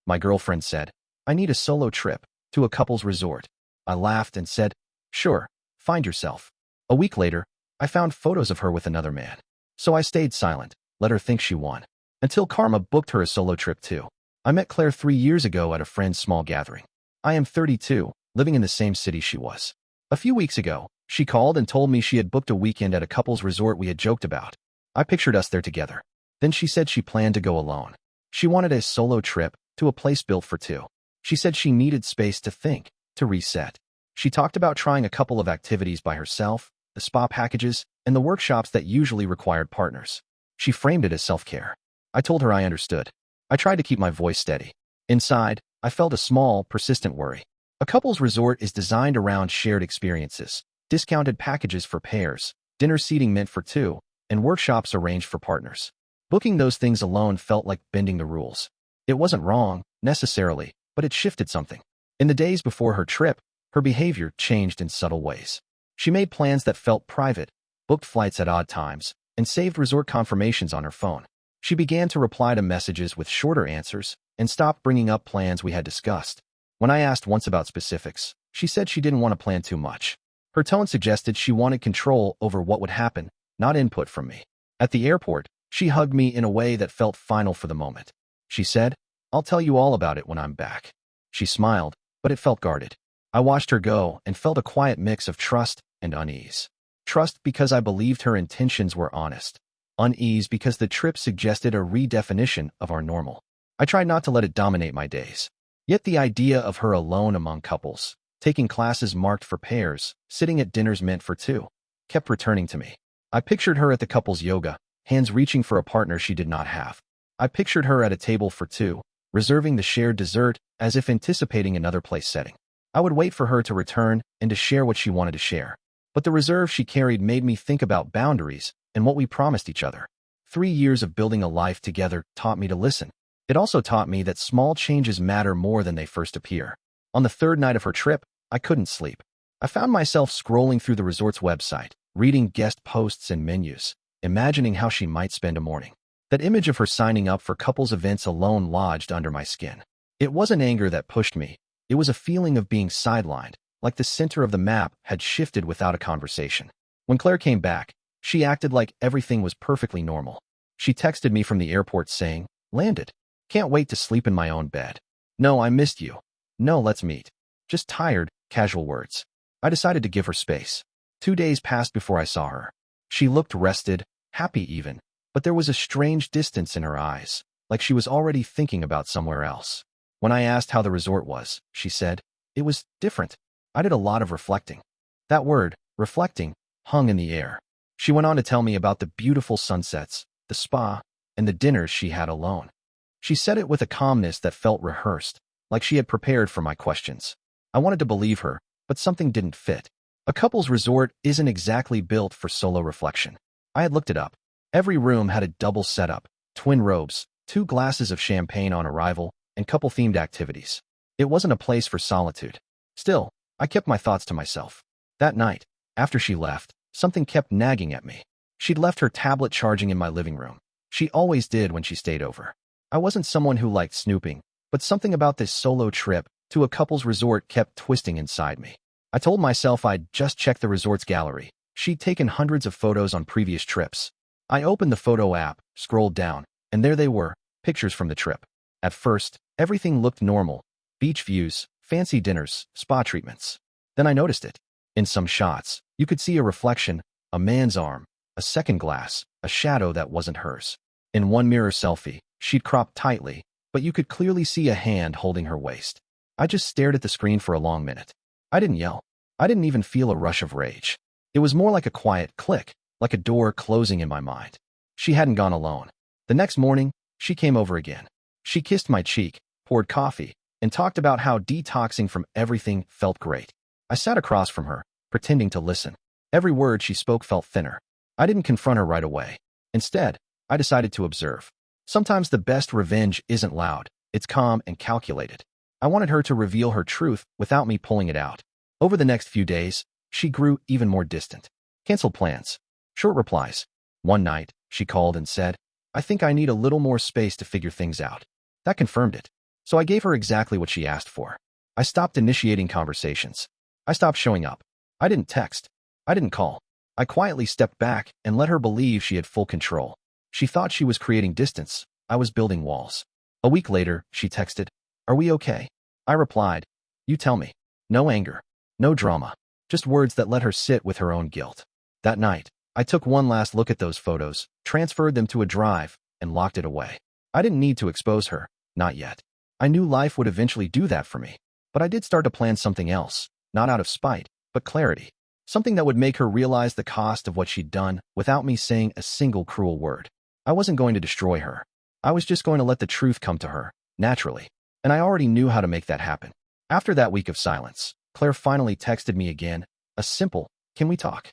My girlfriend said, I need a solo trip to a couple's resort. I laughed and said, sure, find yourself. A week later, I found photos of her with another man. So I stayed silent, let her think she won. Until karma booked her a solo trip too. I met Claire 3 years ago at a friend's small gathering. I am 32, living in the same city she was. A few weeks ago, she called and told me she had booked a weekend at a couple's resort we had joked about. I pictured us there together. Then she said she planned to go alone. She wanted a solo trip to a place built for two. She said she needed space to think, to reset. She talked about trying a couple of activities by herself, the spa packages, and the workshops that usually required partners. She framed it as self-care. I told her I understood. I tried to keep my voice steady. Inside, I felt a small, persistent worry. A couple's resort is designed around shared experiences, discounted packages for pairs, dinner seating meant for two, and workshops arranged for partners. Booking those things alone felt like bending the rules. It wasn't wrong, necessarily, but it shifted something. In the days before her trip, her behavior changed in subtle ways. She made plans that felt private, booked flights at odd times, and saved resort confirmations on her phone. She began to reply to messages with shorter answers and stopped bringing up plans we had discussed. When I asked once about specifics, she said she didn't want to plan too much. Her tone suggested she wanted control over what would happen, not input from me. At the airport, she hugged me in a way that felt final for the moment. She said, I'll tell you all about it when I'm back. She smiled, but it felt guarded. I watched her go and felt a quiet mix of trust and unease. Trust because I believed her intentions were honest. Unease because the trip suggested a redefinition of our normal. I tried not to let it dominate my days. Yet the idea of her alone among couples, taking classes marked for pairs, sitting at dinners meant for two, kept returning to me. I pictured her at the couple's yoga, hands reaching for a partner she did not have. I pictured her at a table for two, reserving the shared dessert as if anticipating another place setting. I would wait for her to return and to share what she wanted to share. But the reserve she carried made me think about boundaries and what we promised each other. 3 years of building a life together taught me to listen. It also taught me that small changes matter more than they first appear. On the third night of her trip, I couldn't sleep. I found myself scrolling through the resort's website, reading guest posts and menus, imagining how she might spend a morning. That image of her signing up for couples events alone lodged under my skin. It wasn't anger that pushed me. It was a feeling of being sidelined, like the center of the map had shifted without a conversation. When Claire came back, she acted like everything was perfectly normal. She texted me from the airport saying, landed. Can't wait to sleep in my own bed. No, I missed you. No, let's meet. Just tired, casual words. I decided to give her space. 2 days passed before I saw her. She looked rested, happy even, but there was a strange distance in her eyes, like she was already thinking about somewhere else. When I asked how the resort was, she said, it was different. I did a lot of reflecting. That word, reflecting, hung in the air. She went on to tell me about the beautiful sunsets, the spa, and the dinners she had alone. She said it with a calmness that felt rehearsed, like she had prepared for my questions. I wanted to believe her, but something didn't fit. A couple's resort isn't exactly built for solo reflection. I had looked it up. Every room had a double setup, twin robes, 2 glasses of champagne on arrival, and couple-themed activities. It wasn't a place for solitude. Still, I kept my thoughts to myself. That night, after she left, something kept nagging at me. She'd left her tablet charging in my living room. She always did when she stayed over. I wasn't someone who liked snooping, but something about this solo trip to a couple's resort kept twisting inside me. I told myself I'd just check the resort's gallery. She'd taken hundreds of photos on previous trips. I opened the photo app, scrolled down, and there they were, pictures from the trip. At first, everything looked normal. Beach views, fancy dinners, spa treatments. Then I noticed it. In some shots, you could see a reflection, a man's arm, a second glass, a shadow that wasn't hers. In one mirror selfie, she'd cropped tightly, but you could clearly see a hand holding her waist. I just stared at the screen for a long minute. I didn't yell. I didn't even feel a rush of rage. It was more like a quiet click, like a door closing in my mind. She hadn't gone alone. The next morning, she came over again. She kissed my cheek, poured coffee, and talked about how detoxing from everything felt great. I sat across from her, pretending to listen. Every word she spoke felt thinner. I didn't confront her right away. Instead, I decided to observe. Sometimes the best revenge isn't loud, it's calm and calculated. I wanted her to reveal her truth without me pulling it out. Over the next few days, she grew even more distant. Canceled plans. Short replies. One night, she called and said, I think I need a little more space to figure things out. That confirmed it. So I gave her exactly what she asked for. I stopped initiating conversations. I stopped showing up. I didn't text. I didn't call. I quietly stepped back and let her believe she had full control. She thought she was creating distance. I was building walls. A week later, she texted, "Are we okay?" I replied, "You tell me." No anger. No drama. Just words that let her sit with her own guilt. That night, I took one last look at those photos, transferred them to a drive, and locked it away. I didn't need to expose her. Not yet. I knew life would eventually do that for me. But I did start to plan something else, not out of spite, but clarity. Something that would make her realize the cost of what she'd done without me saying a single cruel word. I wasn't going to destroy her. I was just going to let the truth come to her, naturally. And I already knew how to make that happen. After that week of silence, Claire finally texted me again, a simple, "Can we talk?"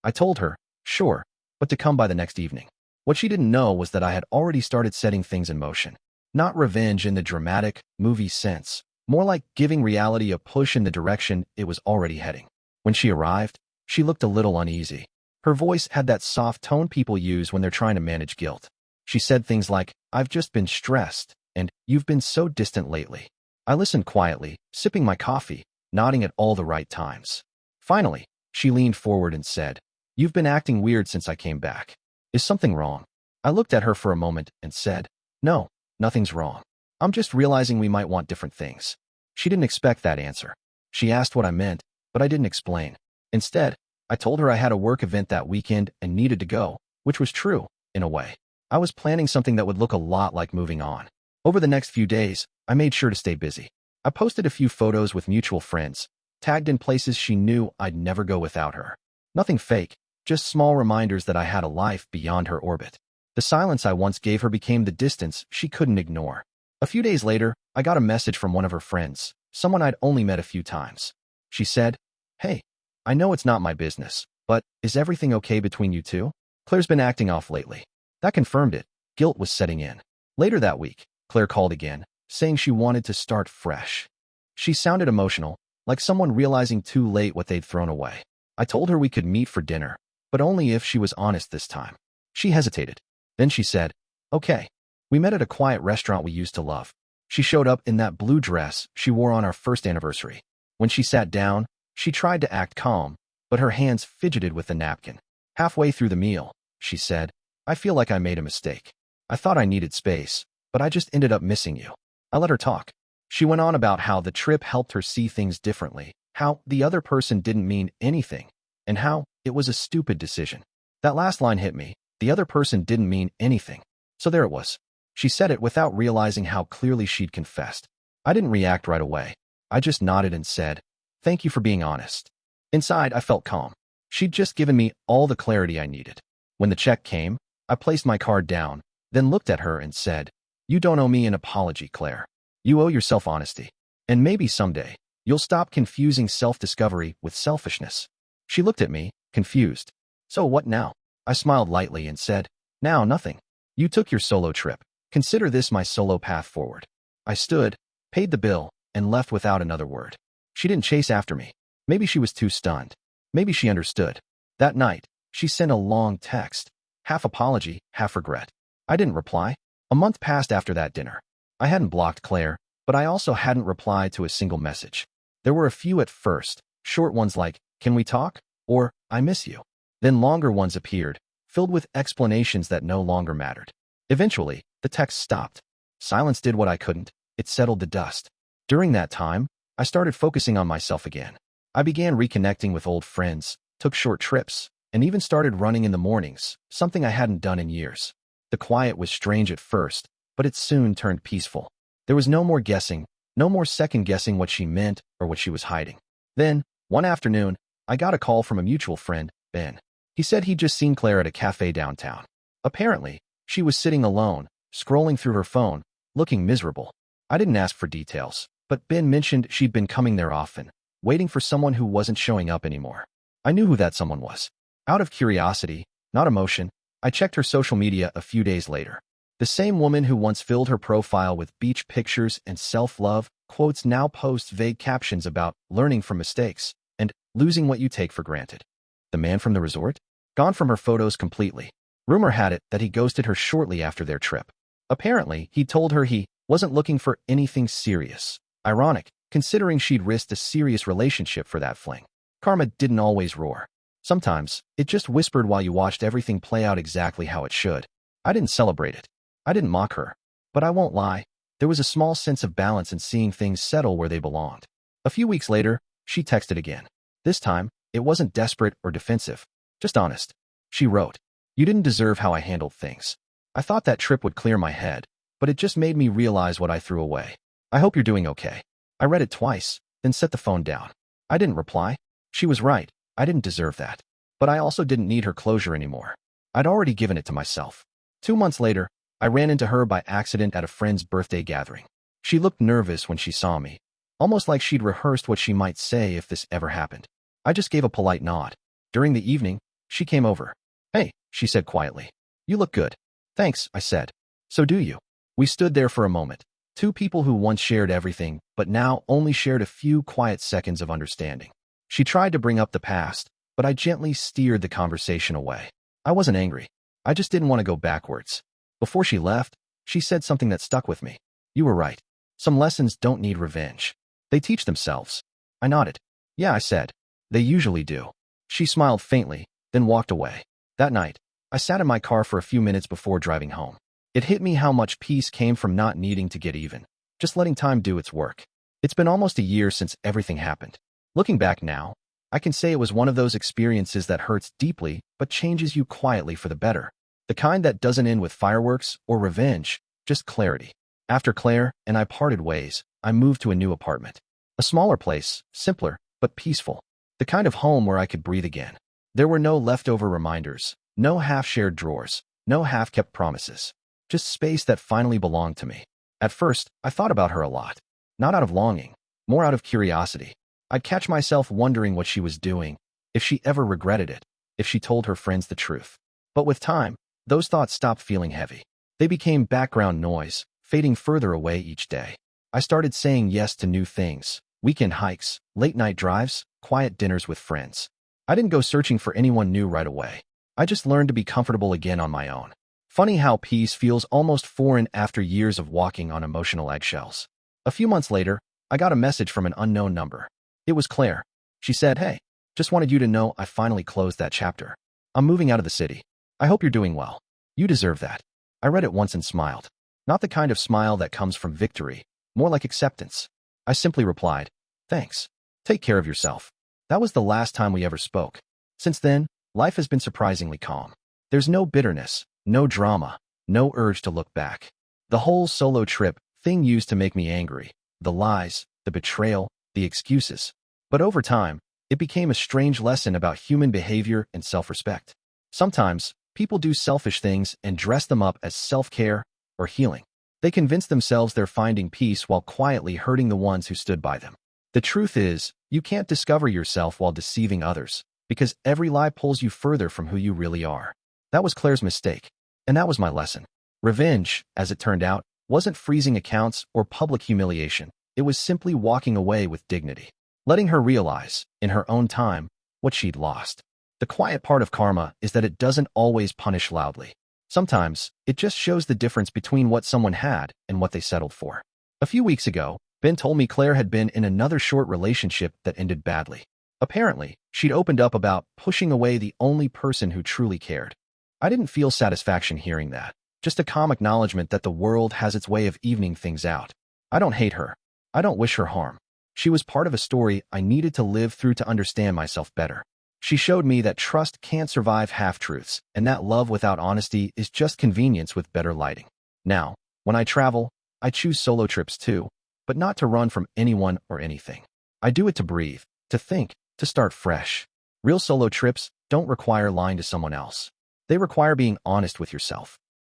I told her, sure, but to come by the next evening. What she didn't know was that I had already started setting things in motion. Not revenge in the dramatic, movie sense, more like giving reality a push in the direction it was already heading. When she arrived, she looked a little uneasy. Her voice had that soft tone people use when they're trying to manage guilt. She said things like, "I've just been stressed," and "You've been so distant lately." I listened quietly, sipping my coffee, nodding at all the right times. Finally, she leaned forward and said, "You've been acting weird since I came back. Is something wrong?" I looked at her for a moment and said, "No, nothing's wrong. I'm just realizing we might want different things." She didn't expect that answer. She asked what I meant, but I didn't explain. Instead, I told her I had a work event that weekend and needed to go, which was true, in a way. I was planning something that would look a lot like moving on. Over the next few days, I made sure to stay busy. I posted a few photos with mutual friends, tagged in places she knew I'd never go without her. Nothing fake, just small reminders that I had a life beyond her orbit. The silence I once gave her became the distance she couldn't ignore. A few days later, I got a message from one of her friends, someone I'd only met a few times. She said, "Hey, I know it's not my business, but is everything okay between you two? Claire's been acting off lately." That confirmed it. Guilt was setting in. Later that week, Claire called again, saying she wanted to start fresh. She sounded emotional, like someone realizing too late what they'd thrown away. I told her we could meet for dinner, but only if she was honest this time. She hesitated. Then she said, "Okay." We met at a quiet restaurant we used to love. She showed up in that blue dress she wore on our first anniversary. When she sat down, she tried to act calm, but her hands fidgeted with the napkin. Halfway through the meal, she said, "I feel like I made a mistake. I thought I needed space, but I just ended up missing you." I let her talk. She went on about how the trip helped her see things differently, how the other person didn't mean anything, and how it was a stupid decision. That last line hit me. The other person didn't mean anything. So there it was. She said it without realizing how clearly she'd confessed. I didn't react right away. I just nodded and said, "Thank you for being honest." Inside, I felt calm. She'd just given me all the clarity I needed. When the check came, I placed my card down, then looked at her and said, "You don't owe me an apology, Claire. You owe yourself honesty. And maybe someday, you'll stop confusing self-discovery with selfishness." She looked at me, confused. "So what now?" I smiled lightly and said, "Now nothing. You took your solo trip. Consider this my solo path forward." I stood, paid the bill, and left without another word. She didn't chase after me. Maybe she was too stunned. Maybe she understood. That night, she sent a long text, half apology, half regret. I didn't reply. A month passed after that dinner. I hadn't blocked Claire, but I also hadn't replied to a single message. There were a few at first, short ones like, "Can we talk?" or "I miss you." Then longer ones appeared, filled with explanations that no longer mattered. Eventually, the text stopped. Silence did what I couldn't. It settled the dust. During that time, I started focusing on myself again. I began reconnecting with old friends, took short trips, and even started running in the mornings, something I hadn't done in years. The quiet was strange at first, but it soon turned peaceful. There was no more guessing, no more second-guessing what she meant or what she was hiding. Then, one afternoon, I got a call from a mutual friend, Ben. He said he'd just seen Claire at a cafe downtown. Apparently, she was sitting alone, scrolling through her phone, looking miserable. I didn't ask for details, but Ben mentioned she'd been coming there often, waiting for someone who wasn't showing up anymore. I knew who that someone was. Out of curiosity, not emotion, I checked her social media a few days later. The same woman who once filled her profile with beach pictures and self-love quotes now posts vague captions about learning from mistakes and losing what you take for granted. The man from the resort? Gone from her photos completely. Rumor had it that he ghosted her shortly after their trip. Apparently, he told her he wasn't looking for anything serious. Ironic, considering she'd risked a serious relationship for that fling. Karma didn't always roar. Sometimes, it just whispered while you watched everything play out exactly how it should. I didn't celebrate it. I didn't mock her. But I won't lie, there was a small sense of balance in seeing things settle where they belonged. A few weeks later, she texted again. This time, it wasn't desperate or defensive, just honest. She wrote, "You didn't deserve how I handled things. I thought that trip would clear my head, but it just made me realize what I threw away. I hope you're doing okay." I read it twice, then set the phone down. I didn't reply. She was right. I didn't deserve that. But I also didn't need her closure anymore. I'd already given it to myself. 2 months later, I ran into her by accident at a friend's birthday gathering. She looked nervous when she saw me, almost like she'd rehearsed what she might say if this ever happened. I just gave a polite nod. During the evening, she came over. "Hey," she said quietly. "You look good." "Thanks," I said. "So do you." We stood there for a moment. Two people who once shared everything, but now only shared a few quiet seconds of understanding. She tried to bring up the past, but I gently steered the conversation away. I wasn't angry. I just didn't want to go backwards. Before she left, she said something that stuck with me. "You were right. Some lessons don't need revenge. They teach themselves." I nodded. "Yeah," I said. "They usually do." She smiled faintly, then walked away. That night, I sat in my car for a few minutes before driving home. It hit me how much peace came from not needing to get even, just letting time do its work. It's been almost a year since everything happened. Looking back now, I can say it was one of those experiences that hurts deeply but changes you quietly for the better. The kind that doesn't end with fireworks or revenge, just clarity. After Claire and I parted ways, I moved to a new apartment. A smaller place, simpler, but peaceful. The kind of home where I could breathe again. There were no leftover reminders, no half-shared drawers, no half-kept promises. Just space that finally belonged to me. At first, I thought about her a lot. Not out of longing, more out of curiosity. I'd catch myself wondering what she was doing, if she ever regretted it, if she told her friends the truth. But with time, those thoughts stopped feeling heavy. They became background noise, fading further away each day. I started saying yes to new things, weekend hikes, late-night drives, quiet dinners with friends. I didn't go searching for anyone new right away. I just learned to be comfortable again on my own. Funny how peace feels almost foreign after years of walking on emotional eggshells. A few months later, I got a message from an unknown number. It was Claire. She said, "Hey, just wanted you to know I finally closed that chapter. I'm moving out of the city. I hope you're doing well. You deserve that." I read it once and smiled. Not the kind of smile that comes from victory, more like acceptance. I simply replied, "Thanks. Take care of yourself." That was the last time we ever spoke. Since then, life has been surprisingly calm. There's no bitterness, no drama, no urge to look back. The whole solo trip thing used to make me angry. The lies, the betrayal, the excuses. But over time, it became a strange lesson about human behavior and self-respect. Sometimes, people do selfish things and dress them up as self-care or healing. They convince themselves they're finding peace while quietly hurting the ones who stood by them. The truth is, you can't discover yourself while deceiving others, because every lie pulls you further from who you really are. That was Claire's mistake, and that was my lesson. Revenge, as it turned out, wasn't freezing accounts or public humiliation. It was simply walking away with dignity, letting her realize, in her own time, what she'd lost. The quiet part of karma is that it doesn't always punish loudly. Sometimes, it just shows the difference between what someone had and what they settled for. A few weeks ago, Ben told me Claire had been in another short relationship that ended badly. Apparently, she'd opened up about pushing away the only person who truly cared. I didn't feel satisfaction hearing that, just a calm acknowledgement that the world has its way of evening things out. I don't hate her. I don't wish her harm. She was part of a story I needed to live through to understand myself better. She showed me that trust can't survive half-truths, and that love without honesty is just convenience with better lighting. Now, when I travel, I choose solo trips too, but not to run from anyone or anything. I do it to breathe, to think, to start fresh. Real solo trips don't require lying to someone else. They require being honest with yourself.